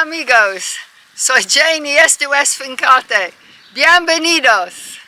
amigos, soy Jane y esto es Fincaarte. Bienvenidos.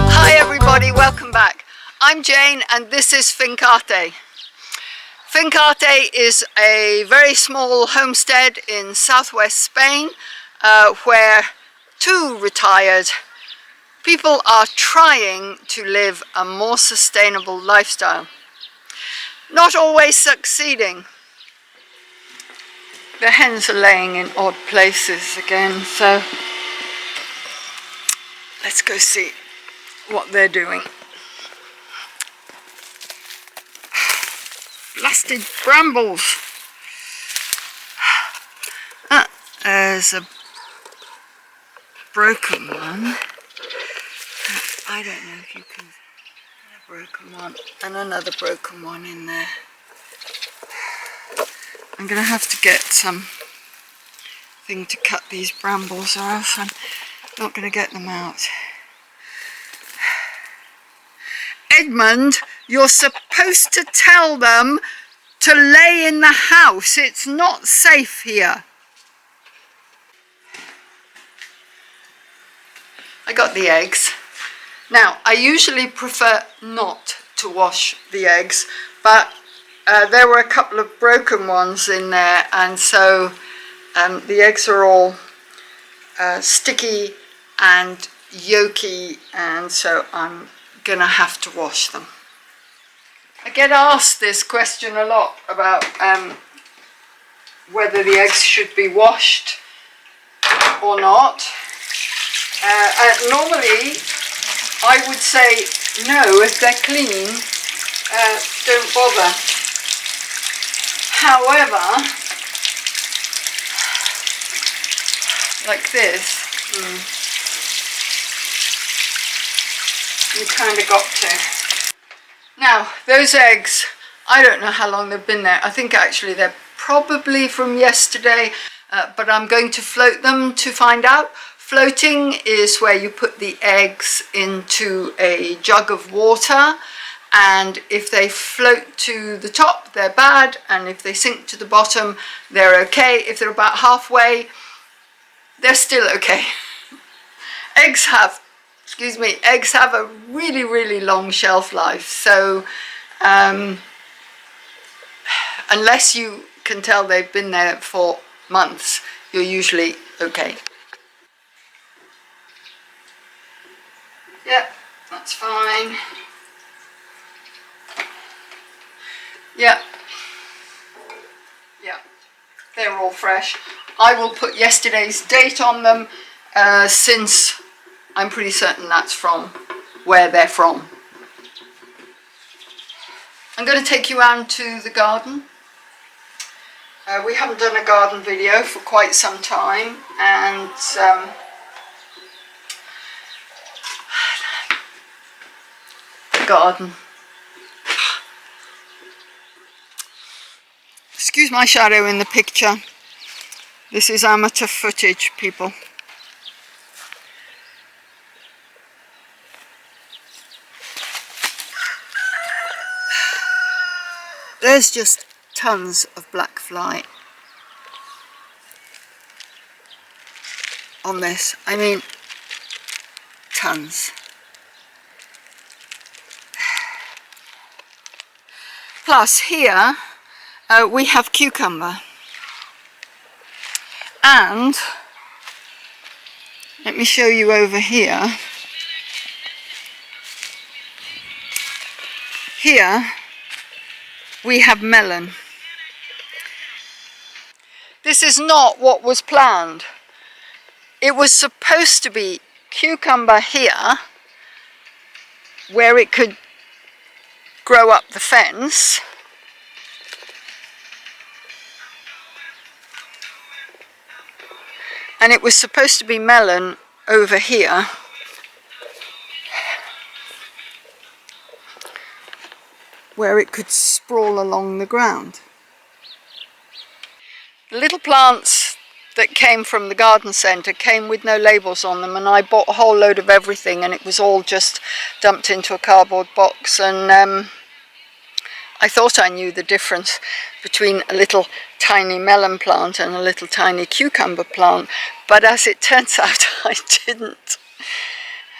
Hi everybody, welcome back. I'm Jane and this is Fincaarte. Fincaarte is a very small homestead in southwest Spain where two retired people are trying to live a more sustainable lifestyle. Not always succeeding. The hens are laying in odd places again, so let's go see what they're doing. Blasted brambles. There's a broken one. I don't know if you can. A broken one and another broken one in there. I'm going to have to get some thing to cut these brambles or else I'm not going to get them out. Edmund, you're supposed to tell them to lay in the house. It's not safe here. I got the eggs. Now, I usually prefer not to wash the eggs, but there were a couple of broken ones in there, and so the eggs are all sticky and yolky, and so I'm gonna have to wash them. I get asked this question a lot about whether the eggs should be washed or not. Normally I would say no, if they're clean, don't bother. However, like this, you kind of got to. Now, those eggs, I don't know how long they've been there. I think actually they're probably from yesterday, but I'm going to float them to find out. Floating is where you put the eggs into a jug of water, and if they float to the top, they're bad, and if they sink to the bottom, they're okay. If they're about halfway, they're still okay. Eggs have a really, really long shelf life, so unless you can tell they've been there for months, you're usually okay. Yep, that's fine. Yep. Yeah, they're all fresh. I will put yesterday's date on them since I'm pretty certain that's from where they're from. I'm going to take you around to the garden. We haven't done a garden video for quite some time, and garden. Excuse my shadow in the picture. This is amateur footage, people. There's just tons of black fly on this. I mean, tons. Plus here we have cucumber, and let me show you over here. Here we have melon. This is not what was planned. It was supposed to be cucumber here where it could grow up the fence, and it was supposed to be melon over here, where it could sprawl along the ground. The little plants that came from the garden centre came with no labels on them, and I bought a whole load of everything, and it was all just dumped into a cardboard box. And I thought I knew the difference between a little tiny melon plant and a little tiny cucumber plant, but as it turns out, I didn't.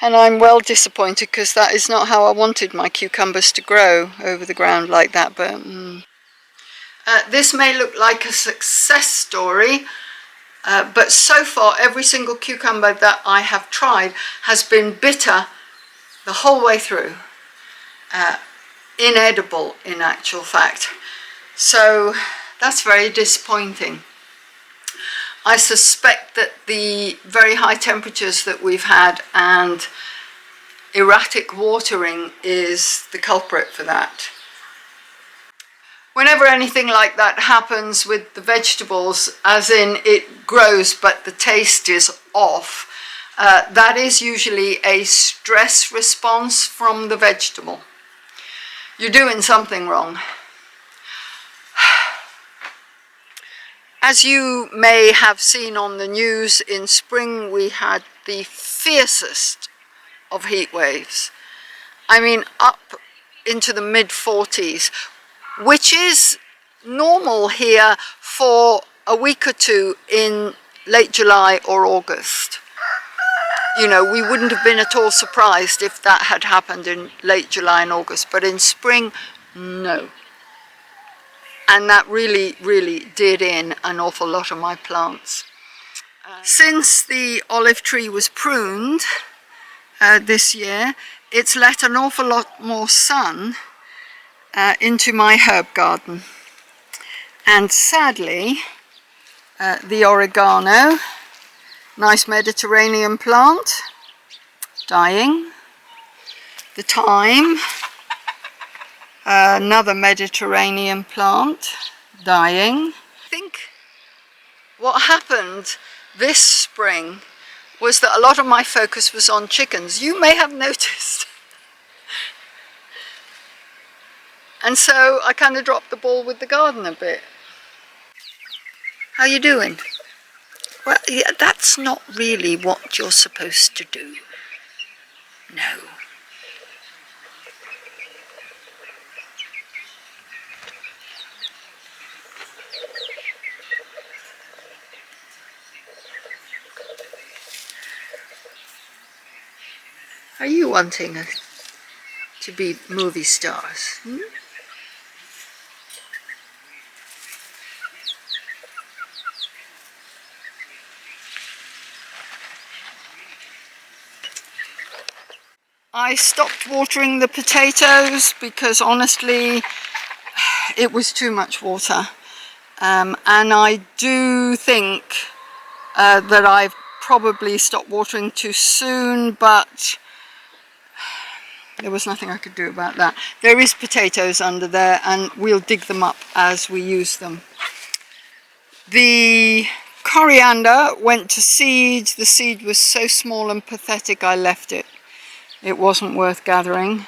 And I'm well disappointed, because that is not how I wanted my cucumbers to grow, over the ground like that. But this may look like a success story, but so far every single cucumber that I have tried has been bitter the whole way through. Inedible, in actual fact. So that's very disappointing. I suspect that the very high temperatures that we've had and erratic watering is the culprit for that. Whenever anything like that happens with the vegetables, as in it grows but the taste is off, that is usually a stress response from the vegetable. You're doing something wrong. As you may have seen on the news, in spring we had the fiercest of heat waves. I mean, up into the mid-40s, which is normal here for a week or two in late July or August. You know, we wouldn't have been at all surprised if that had happened in late July and August, but in spring, no. And that really, really did in an awful lot of my plants. Since the olive tree was pruned this year, it's let an awful lot more sun into my herb garden. And sadly, the oregano, nice Mediterranean plant, dying. The thyme, another Mediterranean plant, dying. I think what happened this spring was that a lot of my focus was on chickens. You may have noticed. And so I kind of dropped the ball with the garden a bit. How you doing? Well, yeah, that's not really what you're supposed to do. No. Are you wanting to be movie stars? Hmm? I stopped watering the potatoes because honestly it was too much water, and I do think that I've probably stopped watering too soon, but there was nothing I could do about that. There is potatoes under there and we'll dig them up as we use them. The coriander went to seed. The seed was so small and pathetic I left it. It wasn't worth gathering.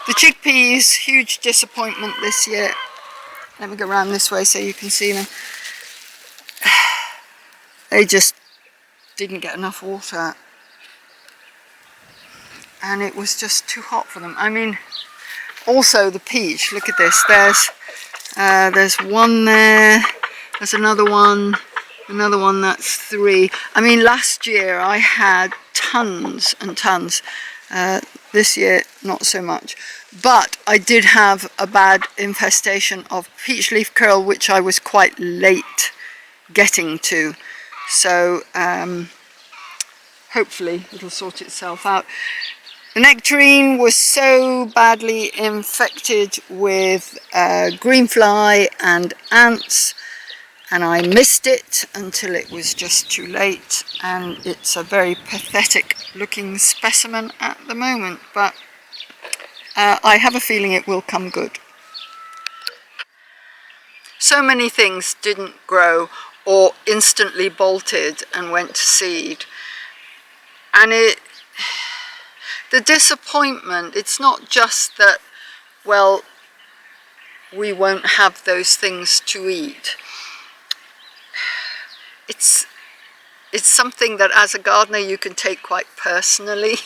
The chickpeas, huge disappointment this year. Let me go around this way so you can see them. They just didn't get enough water. And it was just too hot for them. I mean, also the peach, look at this. There's one there, there's another one, that's 3. I mean, last year I had tons and tons. This year, not so much. But I did have a bad infestation of peach leaf curl, which I was quite late getting to. So hopefully it'll sort itself out. The nectarine was so badly infected with greenfly and ants, and I missed it until it was just too late, and it's a very pathetic looking specimen at the moment, but I have a feeling it will come good. So many things didn't grow or instantly bolted and went to seed, and the disappointment, it's not just that, well, we won't have those things to eat. it's something that as a gardener you can take quite personally.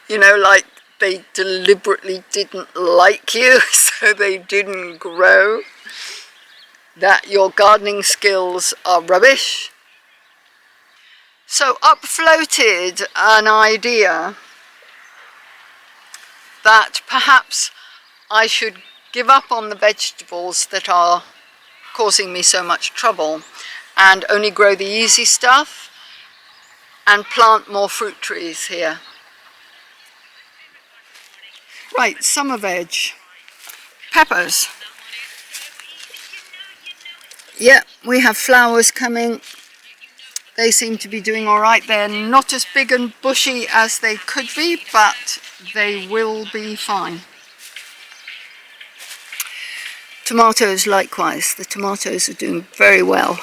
You know, like they deliberately didn't like you, so they didn't grow. That your gardening skills are rubbish. So up floated an idea that perhaps I should give up on the vegetables that are causing me so much trouble and only grow the easy stuff and plant more fruit trees here. Right, summer veg. Peppers. Yeah, we have flowers coming. They seem to be doing all right. They're not as big and bushy as they could be, but they will be fine. Tomatoes likewise. The tomatoes are doing very well.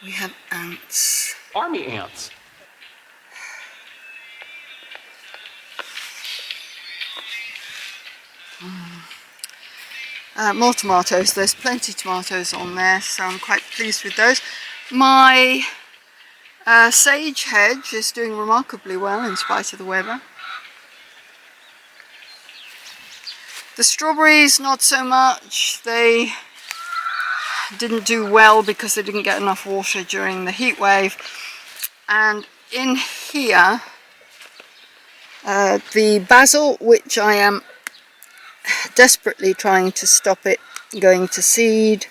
We have ants. Army ants. More tomatoes. There's plenty of tomatoes on there, so I'm quite pleased with those. My sage hedge is doing remarkably well in spite of the weather. The strawberries, not so much. They didn't do well because they didn't get enough water during the heat wave. And in here, the basil, which I am desperately trying to stop it going to seed.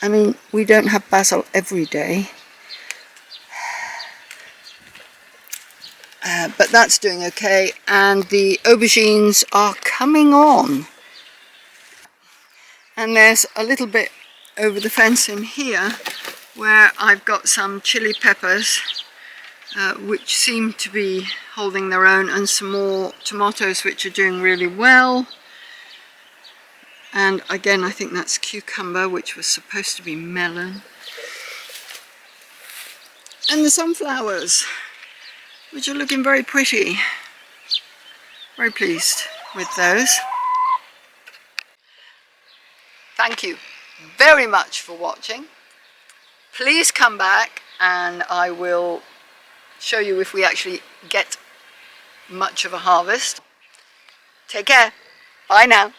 I mean, we don't have basil every day. But that's doing okay, and the aubergines are coming on. And there's a little bit over the fence in here where I've got some chili peppers which seem to be holding their own, and some more tomatoes which are doing really well. And again, I think that's cucumber, which was supposed to be melon. And the sunflowers, which are looking very pretty. Very pleased with those. Thank you very much for watching. Please come back and I will show you if we actually get much of a harvest. Take care. Bye now.